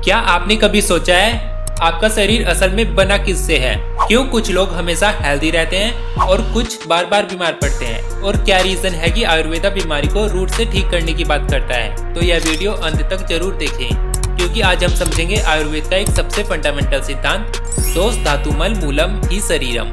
क्या आपने कभी सोचा है आपका शरीर असल में बना किससे है? क्यों कुछ लोग हमेशा हेल्दी रहते हैं और कुछ बार बार बीमार पड़ते हैं? और क्या रीजन है कि आयुर्वेदा बीमारी को रूट से ठीक करने की बात करता है? तो यह वीडियो अंत तक जरूर देखें, क्योंकि आज हम समझेंगे आयुर्वेद का एक सबसे फंडामेंटल सिद्धांत, दोष धातुमल मूलम ही शरीरम।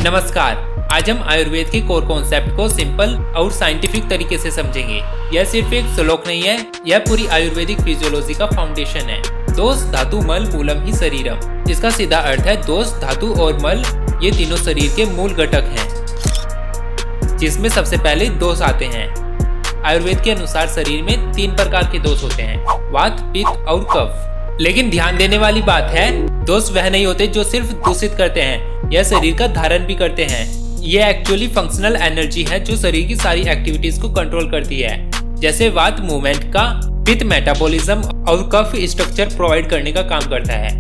नमस्कार, आज हम आयुर्वेद के कोर कॉन्सेप्ट को सिंपल और साइंटिफिक तरीके से समझेंगे। यह सिर्फ एक श्लोक नहीं है, यह पूरी आयुर्वेदिक फिजियोलॉजी का फाउंडेशन है। दोष धातु मल मूलम ही शरीरम। इसका सीधा अर्थ है दोष, धातु और मल ये तीनों शरीर के मूल घटक हैं, जिसमें सबसे पहले दोष आते हैं। आयुर्वेद के अनुसार शरीर में 3 प्रकार के दोष होते हैं, वात, पित्त और कफ। लेकिन ध्यान देने वाली बात है, दोष वह नहीं होते जो सिर्फ दूषित करते हैं, यह शरीर का धारण भी करते हैं। ये एक्चुअली फंक्शनल एनर्जी है जो शरीर की सारी एक्टिविटीज को कंट्रोल करती है, जैसे वात मूवमेंट का, पित्त मेटाबॉलिज्म और कफ स्ट्रक्चर प्रोवाइड करने का काम करता है।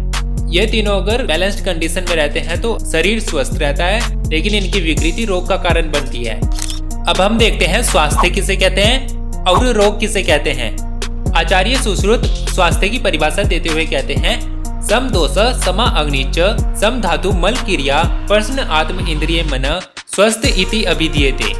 ये तीनों अगर बैलेंस्ड कंडीशन में रहते हैं तो शरीर स्वस्थ रहता है, लेकिन इनकी विकृति रोग का कारण बनती है। अब हम देखते हैं स्वास्थ्य किसे कहते हैं और रोग किसे कहते हैं। आचार्य सुश्रुत स्वास्थ्य की परिभाषा देते हुए कहते हैं, सम दोष समा अग्निच सम धातु मल क्रिया प्रश्न आत्म इंद्रिय मन स्वस्थ इति अभिधीयते।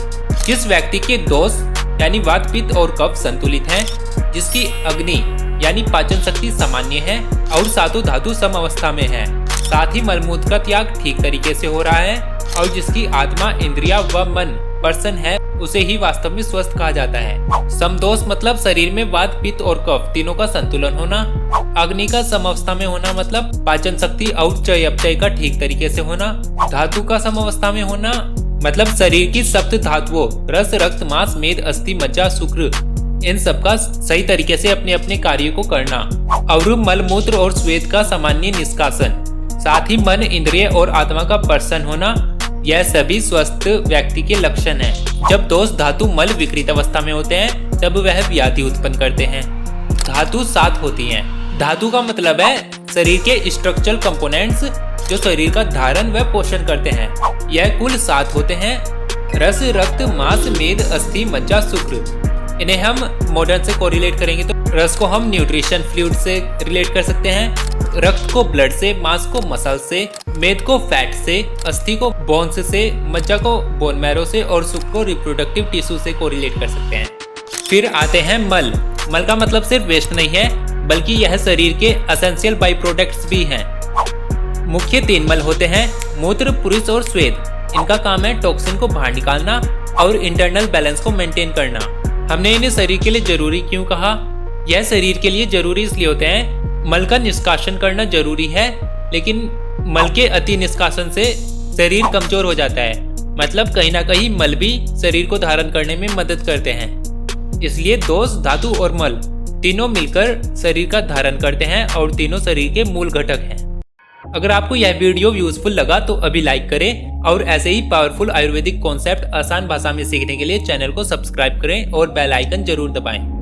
जिस व्यक्ति के दोष यानी वात, पित्त और कफ संतुलित हैं, जिसकी अग्नि यानी पाचन शक्ति सामान्य है और सातों धातु सम अवस्था में है, साथ ही मलमूत्र का त्याग ठीक तरीके से हो रहा है और जिसकी आत्मा, इंद्रिया व मन प्रसन्न है, उसे ही वास्तव में स्वस्थ कहा जाता है। समदोष मतलब शरीर में वात, पित्त और कफ तीनों का संतुलन होना। अग्नि का समअवस्था में होना मतलब पाचन शक्ति और चय अपचय का ठीक तरीके से होना। धातु का समअवस्था में होना मतलब शरीर की सप्त धातुओं रस, रक्त, मांस, मेद, अस्थि, मज्जा, शुक्र इन सब का सही तरीके से अपने अपने कार्य को करना। और मलमूत्र और श्वेत का सामान्य निष्कासन, साथ ही मन, इंद्रिय और आत्मा का प्रसन्न होना, यह सभी स्वस्थ व्यक्ति के लक्षण हैं। जब दोष धातु मल विकृत अवस्था में होते हैं तब वह व्याधि उत्पन्न करते हैं। धातु 7 होती हैं। धातु का मतलब है शरीर के स्ट्रक्चरल कंपोनेंट्स जो शरीर का धारण व पोषण करते हैं। यह कुल 7 होते हैं, रस, रक्त, मांस, मेद, अस्थि, मज्जा, शुक्र। इन्हें हम मॉडर्न से कोरिलेट करेंगे तो रस को हम न्यूट्रिशन फ्लूइड से रिलेट कर सकते हैं, रक्त को ब्लड से, मांस को मसल से, मेद को फैट से, अस्थि को बोन्स से, मज्जा को बोन मैरो से और शुक्र को रिप्रोडक्टिव टिश्यू से कोरिलेट कर सकते हैं। फिर आते हैं मल। मल का मतलब सिर्फ वेस्ट नहीं है, बल्कि यह शरीर के एसेंशियल बाई प्रोडक्ट्स भी हैं। मुख्य 3 मल होते हैं, मूत्र, पुरुष और श्वेत। इनका काम है टॉक्सिन को बाहर निकालना और इंटरनल बैलेंस को मेंटेन करना। हमने इन्हें शरीर के लिए जरूरी क्यों कहा? यह शरीर के लिए जरूरी इसलिए होते हैं, मल का निष्कासन करना जरूरी है, लेकिन मल के अति निष्कासन से शरीर कमजोर हो जाता है। मतलब कहीं ना कहीं मल भी शरीर को धारण करने में मदद करते हैं। इसलिए दोष, धातु और मल तीनों मिलकर शरीर का धारण करते हैं और तीनों शरीर के मूल घटक हैं। अगर आपको यह वीडियो यूजफुल लगा तो अभी लाइक करें और ऐसे ही पावरफुल आयुर्वेदिक कॉन्सेप्ट आसान भाषा में सीखने के लिए चैनल को सब्सक्राइब करें और बेल आइकन जरूर दबाएं।